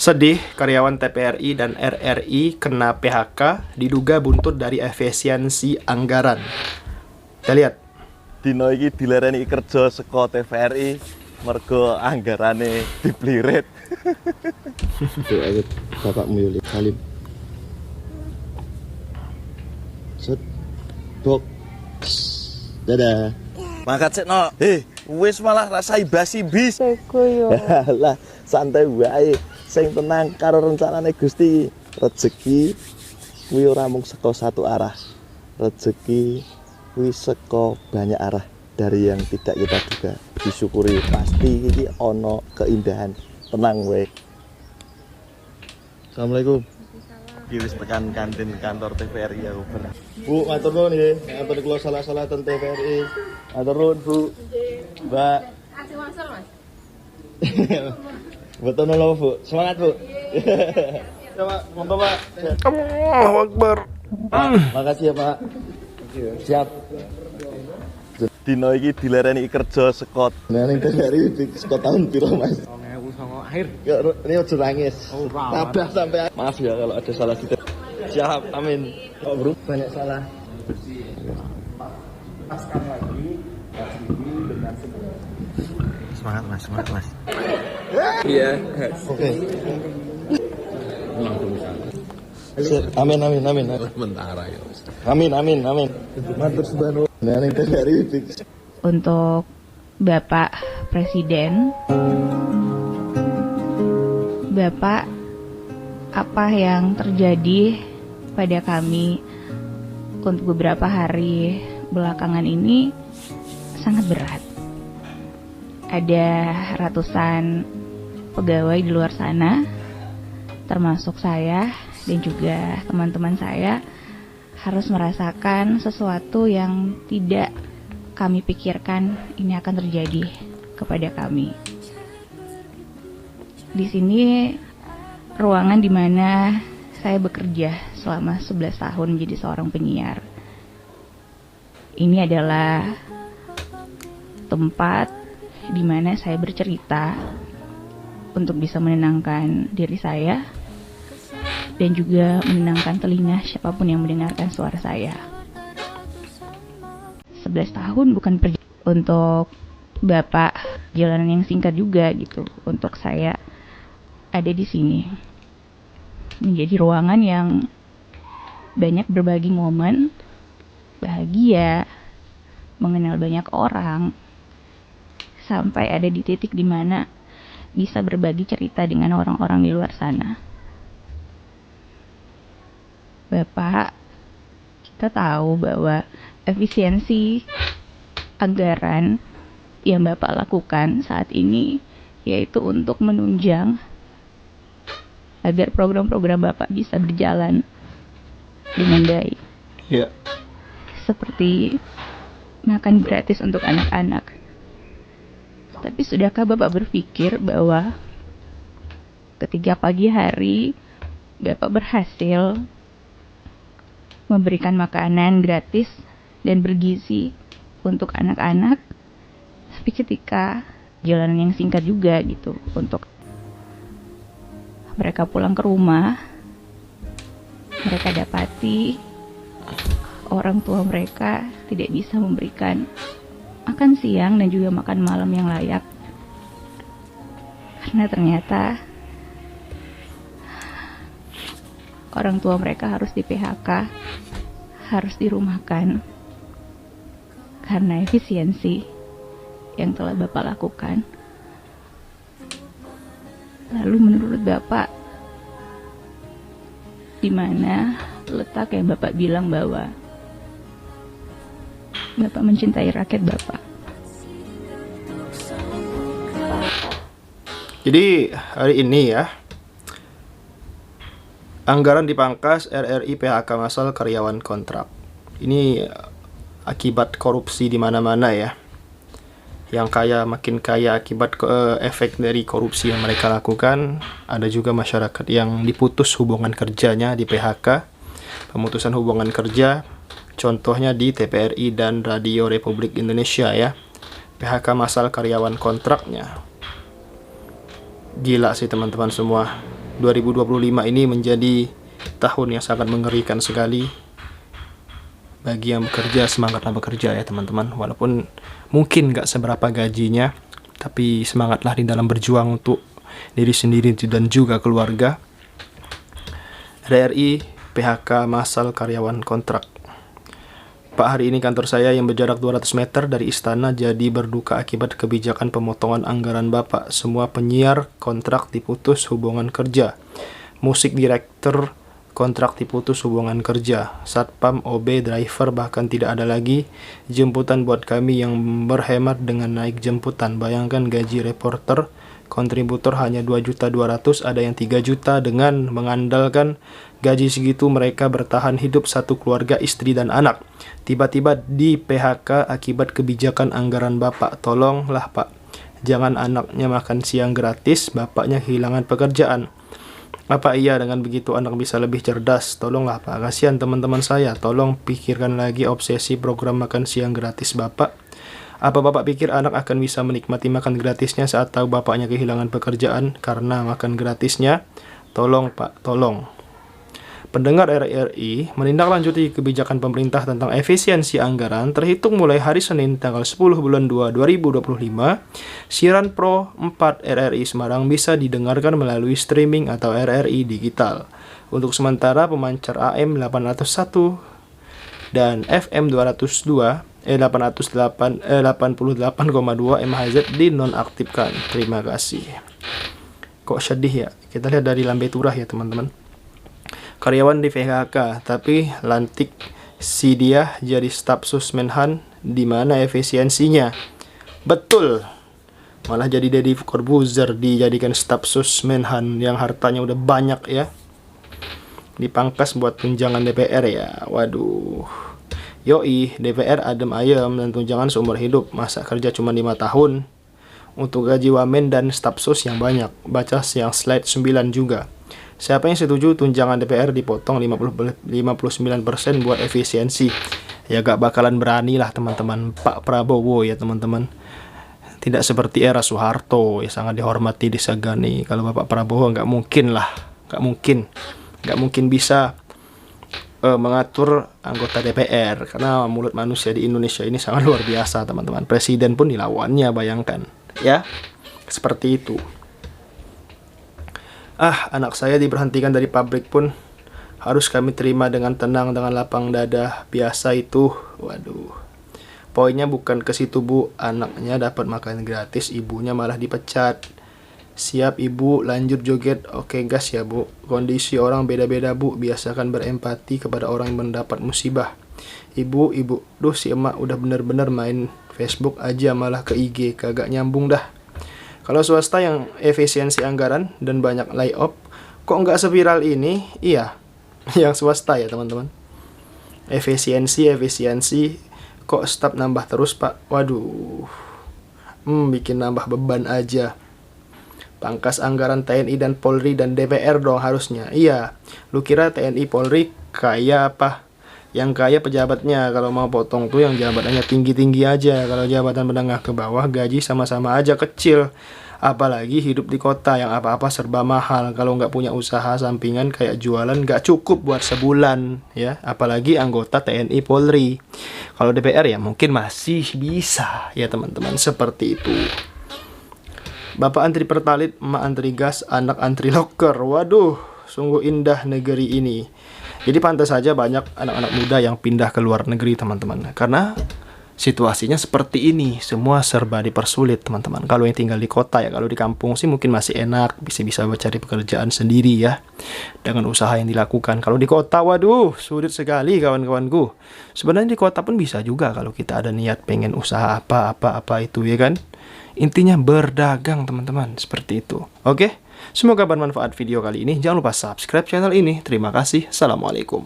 Sedih, karyawan TPRI dan RRI kena PHK diduga buntut dari efisiensi anggaran. Kita lihat. Dino iki dilereni kerja saka TVRI mergo anggarane diblirit. Bapakmu Yuli Salim. Set. Bok. Dadah. Mangkat sik no. Wis malah rasai basi bis. Seko yo. Lah, santai wae. Sing tenang karo rencanane Gusti. Rezeki kuwi ora mung saka satu arah. Rezeki kuwi saka banyak arah dari yang tidak kita duga. Disyukuri, pasti iki ana keindahan. Tenang wae. Assalamualaikum. Iki wis tekan kantin kantor TVRI aku ber. Bu, matur nuwun nggih. Ngatur kula salah-salah ten TVRI. Matur nuwun, Bu. Mbak. Kasih master, Mas. Betul nolo, Bu. Semangat, Bu. Coba, monggo, Pak. Allahu Akbar. Makasih ya, Pak. Siap. Dino iki dilereni kerja saka Nah, ning TVRI saka tahun piro, Mas? 2009 akhir. Ya, ini ojo nangis. Oh, Tabah sampai. Maaf ya kalau ada salah dikit. Siap, amin. Oh, bro, banyak salah. semangat Mas. Iya. Oke. Amin. Sementara ya. Amin. Matur subhanahu. Nah, ning TVRI Untuk Bapak Presiden, Bapak, apa yang terjadi pada kami untuk beberapa hari belakangan ini sangat berat. Ada ratusan pegawai di luar sana, termasuk saya dan juga teman-teman saya, harus merasakan sesuatu yang tidak kami pikirkan ini akan terjadi kepada kami. Di sini ruangan di mana saya bekerja selama 11 tahun menjadi seorang penyiar. Ini adalah tempat di mana saya bercerita untuk bisa menenangkan diri saya dan juga menenangkan telinga siapapun yang mendengarkan suara saya. 11 tahun bukan untuk Bapak, jalanan yang singkat juga gitu untuk saya ada di sini. Menjadi ruangan yang banyak berbagi momen bahagia, mengenal banyak orang, sampai ada di titik di mana bisa berbagi cerita dengan orang-orang di luar sana. Bapak, kita tahu bahwa efisiensi anggaran yang Bapak lakukan saat ini yaitu untuk menunjang agar program-program Bapak bisa berjalan dengan baik. Ya. Seperti makan gratis untuk anak-anak. Tapi sudahkah Bapak berpikir bahwa ketika pagi hari Bapak berhasil memberikan makanan gratis dan bergizi untuk anak-anak, tapi ketika jalanan yang singkat juga gitu untuk mereka pulang ke rumah, mereka dapati orang tua mereka tidak bisa memberikan makan siang dan juga makan malam yang layak, karena ternyata orang tua mereka harus di PHK, harus dirumahkan karena efisiensi yang telah Bapak lakukan. Lalu menurut Bapak, di mana letak yang Bapak bilang bahwa Bapak mencintai rakyat Bapak? Jadi hari ini ya, anggaran dipangkas, RRI PHK massal karyawan kontrak. Ini akibat korupsi di mana-mana ya. Yang kaya makin kaya akibat efek dari korupsi yang mereka lakukan. Ada juga masyarakat yang diputus hubungan kerjanya di PHK. Pemutusan hubungan kerja, contohnya di TPRI dan Radio Republik Indonesia ya. PHK massal karyawan kontraknya. Gila sih teman-teman semua. 2025 ini menjadi tahun yang sangat mengerikan sekali bagi yang bekerja. Semangatlah bekerja ya teman-teman, walaupun mungkin gak seberapa gajinya, tapi semangatlah di dalam berjuang untuk diri sendiri dan juga keluarga. RRI PHK massal karyawan kontrak. Pak, hari ini kantor saya yang berjarak 200 meter dari istana jadi berduka akibat kebijakan pemotongan anggaran Bapak. Semua penyiar kontrak diputus hubungan kerja. Musik direktur kontrak diputus hubungan kerja. Satpam, OB, driver bahkan tidak ada lagi. Jemputan buat kami yang berhemat dengan naik jemputan. Bayangkan gaji reporter kontributor hanya 2.200.000, ada yang 3 juta. Dengan mengandalkan gaji segitu mereka bertahan hidup satu keluarga, istri dan anak. Tiba-tiba di PHK akibat kebijakan anggaran Bapak. Tolonglah Pak, jangan anaknya makan siang gratis, bapaknya kehilangan pekerjaan. Apa iya dengan begitu anak bisa lebih cerdas? Tolonglah Pak, kasihan teman-teman saya. Tolong pikirkan lagi obsesi program makan siang gratis Bapak. Apa Bapak pikir anak akan bisa menikmati makan gratisnya saat tahu bapaknya kehilangan pekerjaan karena makan gratisnya? Tolong Pak, tolong. Pendengar RRI menindaklanjuti kebijakan pemerintah tentang efisiensi anggaran terhitung mulai hari Senin tanggal 10 bulan 2 2025. Siaran Pro 4 RRI Semarang bisa didengarkan melalui streaming atau RRI digital. Untuk sementara pemancar AM 801 dan FM 202 88,2 MHz dinonaktifkan. Terima kasih. Kok sedih ya? Kita lihat dari Lambe Turah ya teman-teman. Karyawan di PHK, tapi lantik si dia jadi staf susmenhan, di mana efisiensinya? Betul, malah jadi Deddy Corbuzier dijadikan staf susmenhan yang hartanya udah banyak ya, dipangkas buat tunjangan DPR ya. Waduh, yoi, DPR adem ayem dan tunjangan seumur hidup, masa kerja cuma 5 tahun untuk gaji wamen dan staf sus yang banyak. Baca yang slide 9 juga. Siapa yang setuju tunjangan DPR dipotong 59% buat efisiensi? Ya gak bakalan berani lah teman-teman. Pak Prabowo ya teman-teman. Tidak seperti era Soeharto yang sangat dihormati, disegani. Kalau Bapak Prabowo gak mungkin lah. Gak mungkin bisa mengatur anggota DPR. Karena mulut manusia di Indonesia ini sangat luar biasa teman-teman. Presiden pun dilawannya, bayangkan. Ya, seperti itu. Anak saya diberhentikan dari pabrik pun harus kami terima dengan tenang, dengan lapang dada. Biasa itu. Waduh. Poinnya bukan ke situ Bu. Anaknya dapat makan gratis, ibunya malah dipecat. Siap Ibu, lanjut joget. Oke gas ya Bu. Kondisi orang beda-beda Bu. Biasakan berempati kepada orang yang mendapat musibah. Ibu, duh si emak udah bener-bener main Facebook aja malah ke IG. Kagak nyambung dah. Kalau swasta yang efisiensi anggaran dan banyak layoff, kok nggak seviral ini? Iya, yang swasta ya teman-teman. Efisiensi, kok staf nambah terus Pak? Waduh, bikin nambah beban aja. Pangkas anggaran TNI dan Polri dan DPR dong harusnya. Iya, lu kira TNI Polri kaya apa? Yang kaya pejabatnya. Kalau mau potong tuh yang jabatannya tinggi-tinggi aja. Kalau jabatan menengah ke bawah gaji sama-sama aja kecil. Apalagi hidup di kota yang apa-apa serba mahal. Kalau nggak punya usaha sampingan kayak jualan nggak cukup buat sebulan ya. Apalagi anggota TNI Polri. Kalau DPR ya mungkin masih bisa ya teman-teman, seperti itu. Bapak antri pertalit, emak antri gas, anak antri loker. Waduh, sungguh indah negeri ini. Jadi pantas saja banyak anak-anak muda yang pindah ke luar negeri teman-teman. Karena situasinya seperti ini, semua serba dipersulit teman-teman. Kalau yang tinggal di kota ya, kalau di kampung sih mungkin masih enak, bisa mencari pekerjaan sendiri ya, dengan usaha yang dilakukan. Kalau di kota, waduh, sulit sekali kawan-kawanku. Sebenarnya di kota pun bisa juga kalau kita ada niat pengen usaha apa itu ya kan. Intinya berdagang teman-teman, seperti itu. Oke, semoga bermanfaat video kali ini. Jangan lupa subscribe channel ini. Terima kasih. Assalamualaikum.